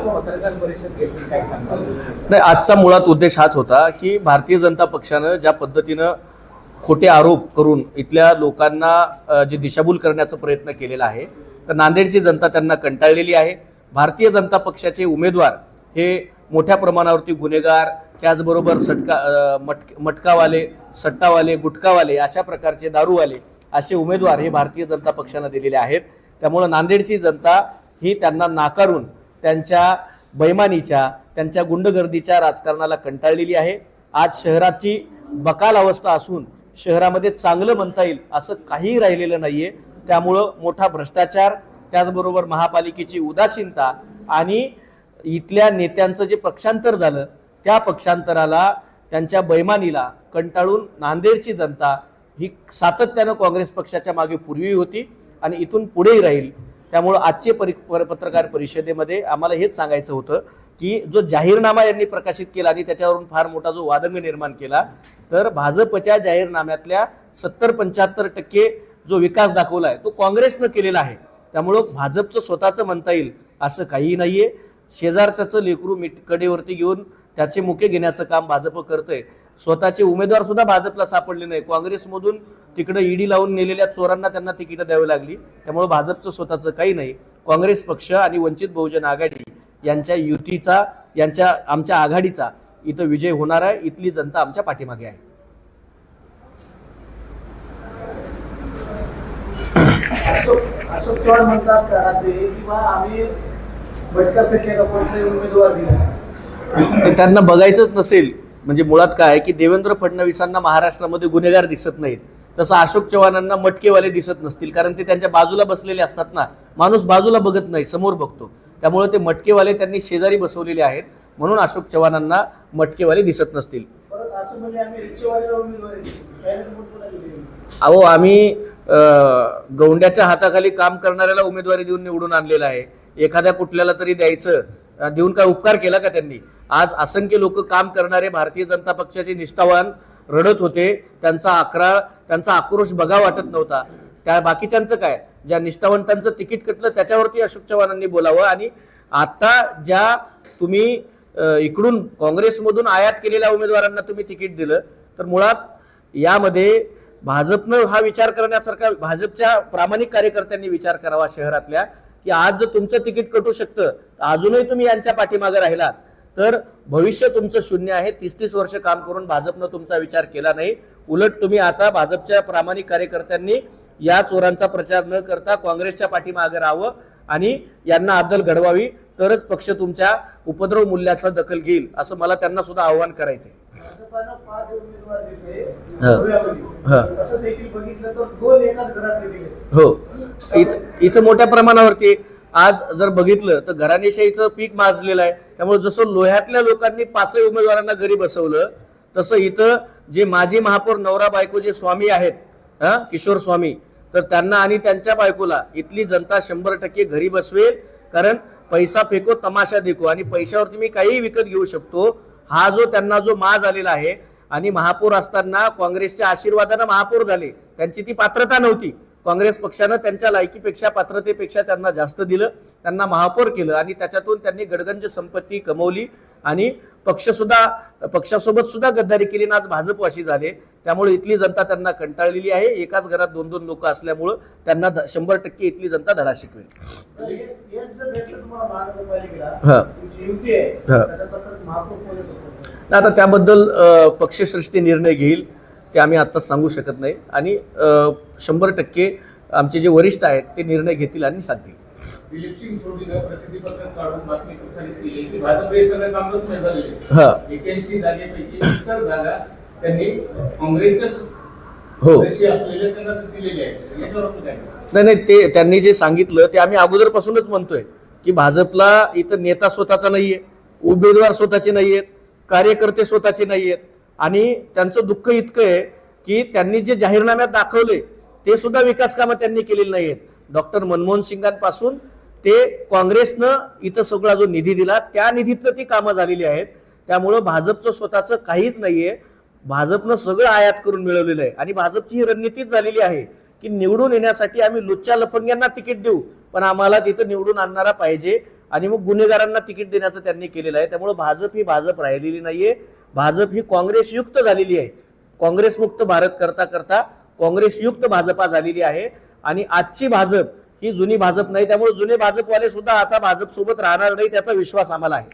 पत्रकार परिषद घेतली, काय सांगता? नाही, आजचा मुळात उद्देश हाच होता की भारतीय जनता पक्षानं ज्या पद्धतीनं खोटे आरोप करून इथल्या लोकांना जे दिशाभूल करण्याचा प्रयत्न केलेला आहे, तर नांदेडची जनता त्यांना कंटाळलेली आहे. भारतीय जनता पक्षाचे उमेदवार हे मोठ्या प्रमाणावरती गुन्हेगार, त्याचबरोबर मटकावाले, सट्टावाले, गुटखावाले, अशा प्रकारचे दारूवाले असे उमेदवार हे भारतीय जनता पक्षानं दिलेले आहेत. त्यामुळे नांदेडची जनता ही त्यांना नाकारून त्यांच्या बैमानीच्या, त्यांच्या गुंडगर्दीच्या राजकारणाला कंटाळलेली आहे. आज शहराची बकाल अवस्था असून शहरामध्ये चांगलं म्हणता येईल असं काही राहिलेलं नाहीये. त्यामुळं मोठा भ्रष्टाचार, त्याचबरोबर महापालिकेची उदासीनता आणि इथल्या नेत्यांचं जे पक्षांतर झालं त्या पक्षांतराला, त्यांच्या बैमानीला कंटाळून नांदेडची जनता ही सातत्यानं काँग्रेस पक्षाच्या मागे पूर्वी होती आणि इथून पुढेही राहील. त्यामुळं आजचे पत्रकार परिषदेमध्ये आम्हाला हेच सांगायचं होतं की जो जाहीरनामा यांनी प्रकाशित केला आणि त्याच्यावरून फार मोठा जो वादंग निर्माण केला, तर भाजपच्या जाहीरनाम्यातल्या 70-75% जो विकास दाखवला आहे तो काँग्रेसनं केलेला आहे. त्यामुळं भाजपचं स्वतःचं म्हणता येईल असं काहीही नाहीये. शेजारच्याचं लेकरू कडेवरती घेऊन त्याचे मुके घेण्याचं काम भाजप करतंय. स्वतःचे उमेदवार सुद्धा भाजपला सापडले नाही. काँग्रेसमधून तिकडे ईडी लावून नेलेल्या चोरांना त्यांना तिकीट द्यावी लागली. त्यामुळे भाजपचं स्वतःचं काही नाही. काँग्रेस पक्ष आणि वंचित बहुजन आघाडी यांच्या युतीचा, आमच्या आघाडीचा इथं विजय होणार आहे. इथली जनता आमच्या पाठीमागे आहे. अशोक चव्हाण म्हणतात का रात्री किंवा आम्ही भटकापेक्षा उमेदवार दिला, तर त्यांना बघायचंच नसेल. म्हणजे मुळात काय की देवेंद्र फडणवीसांना महाराष्ट्रामध्ये गुन्हेगार दिसत नाहीत, तसं अशोक चव्हाणांना मटकेवाले दिसत नसतील, कारण ते त्यांच्या बाजूला बसलेले असतात ना. माणूस बाजूला बघत नाही, समोर बघतो. त्यामुळे ते मटकेवाले त्यांनी शेजारी बसवलेले आहेत, म्हणून अशोक चव्हाणांना मटकेवाले दिसत नसतील. अहो, आम्ही गौंड्याच्या हाताखाली काम करणाऱ्याला उमेदवारी देऊन निवडून आणलेला आहे. एखाद्या कुठल्याला तरी द्यायचं, देऊन काय उपकार केला का त्यांनी? आज असंख्य लोक काम करणारे भारतीय जनता पक्षाचे निष्ठावान रडत होते. त्यांचा आक्रोश बघा वाटत नव्हता. त्या बाकीच्यांचं काय? ज्या निष्ठावंतांचं तिकीट कटलं त्याच्यावरती अशोक चव्हाणांनी बोलावं. आणि आता ज्या तुम्ही इकडून काँग्रेसमधून आयात केलेल्या उमेदवारांना तुम्ही तिकीट दिलं, तर मुळात यामध्ये भाजपनं हा विचार करण्यासारखा, भाजपच्या प्रामाणिक कार्यकर्त्यांनी विचार करावा शहरातल्या, की आज जर तुमचं तिकीट कटू शकतं, अजूनही तुम्ही यांच्या पाठीमागे राहिलात तर भविष्य तुमचं शून्य आहे. 30-30 वर्ष काम करून भाजपनं तुमचा विचार केला नाही. उलट तुम्ही आता भाजपच्या प्रामाणिक कार्यकर्त्यांनी या चोरांचा प्रचार न करता काँग्रेसच्या पाठीमागे राहावं आणि यांना अद्दल घडवावी, तरच पक्ष तुमच्या उपद्रव मूल्याचा दखल घेईल, असं मला त्यांना सुद्धा आव्हान करायचंय. हो, इथं मोठ्या प्रमाणावरती आज जर बघितलं तर घराणेशाहीचं पीक माजलेलं आहे. त्यामुळे जसं लोह्यातल्या लोकांनी 5 उमेदवारांना घरी बसवलं, तसं इथं जे माजी महापौर नवरा बायको जे स्वामी आहेत, किशोर स्वामी, तर त्यांना आणि त्यांच्या बायकोला इथली जनता 100% घरी बसवेल. कारण पैसा फेको तमाशा देखो, आणि पैशावरती मी काही विकत घेऊ शकतो, हा जो त्यांना जो माज आलेला आहे. आणि महापौर असताना काँग्रेसच्या आशीर्वादानं महापौर झाले, त्यांची ती पात्रता नव्हती. काँग्रेस पक्षानं त्यांच्या लायकीपेक्षा, पात्रतेपेक्षा त्यांना जास्त दिलं, त्यांना महापौर केलं आणि त्याच्यातून त्यांनी गडगंज संपत्ती कमवली आणि पक्षासोबत सुद्धा गद्दारी केली आणि आज भाजपवाशी झाले. त्यामुळे इथली जनता त्यांना कंटाळलेली आहे. एकाच घरात 2-2 लोक असल्यामुळं त्यांना 100% इथली जनता धडा शिकवेल. आता त्याबद्दल पक्षश्रेष्ठी निर्णय घेईल, ते आम्ही आत्ताच सांगू शकत नाही. आणि 100% आमचे जे वरिष्ठ आहेत ते निर्णय घेतील आणि सांगतील. हो, नाही, ते त्यांनी जे सांगितलं ते आम्ही अगोदरपासूनच म्हणतोय की भाजपला इथं नेता स्वतःचा नाहीये, उमेदवार स्वतःचे नाहीयेत, कार्यकर्ते स्वतःचे नाहीयेत. आणि त्यांचं दुःख इतकं आहे की त्यांनी जे जाहीरनाम्यात दाखवले ते सुद्धा विकास कामं त्यांनी केलेली नाहीयेत. डॉक्टर मनमोहन सिंगांपासून ते काँग्रेसनं इथं सगळा जो निधी दिला त्या निधीतनं ती कामं झालेली आहेत. त्यामुळं भाजपचं स्वतःचं काहीच नाहीये. भाजपनं सगळं आयात करून मिळवलेलं आहे. आणि भाजपची ही रणनीतीच झालेली आहे की निवडून येण्यासाठी आम्ही लुच्च्या लफंग्यांना तिकीट देऊ, पण आम्हाला तिथं निवडून आणणारा पाहिजे. आणि मग गुन्हेगारांना तिकीट देण्याचं त्यांनी केलेलं आहे. त्यामुळे भाजप ही भाजप राहिलेली नाहीये. भाजप ही काँग्रेसयुक्त झालेली आहे. काँग्रेसमुक्त भारत करता करता काँग्रेसयुक्त भाजपा झालेली आहे. आणि आजची भाजप ही जुनी भाजप नाही. त्यामुळे जुने भाजपवाले सुद्धा आता भाजप सोबत राहणार नाही, त्याचा विश्वास आम्हाला आहे.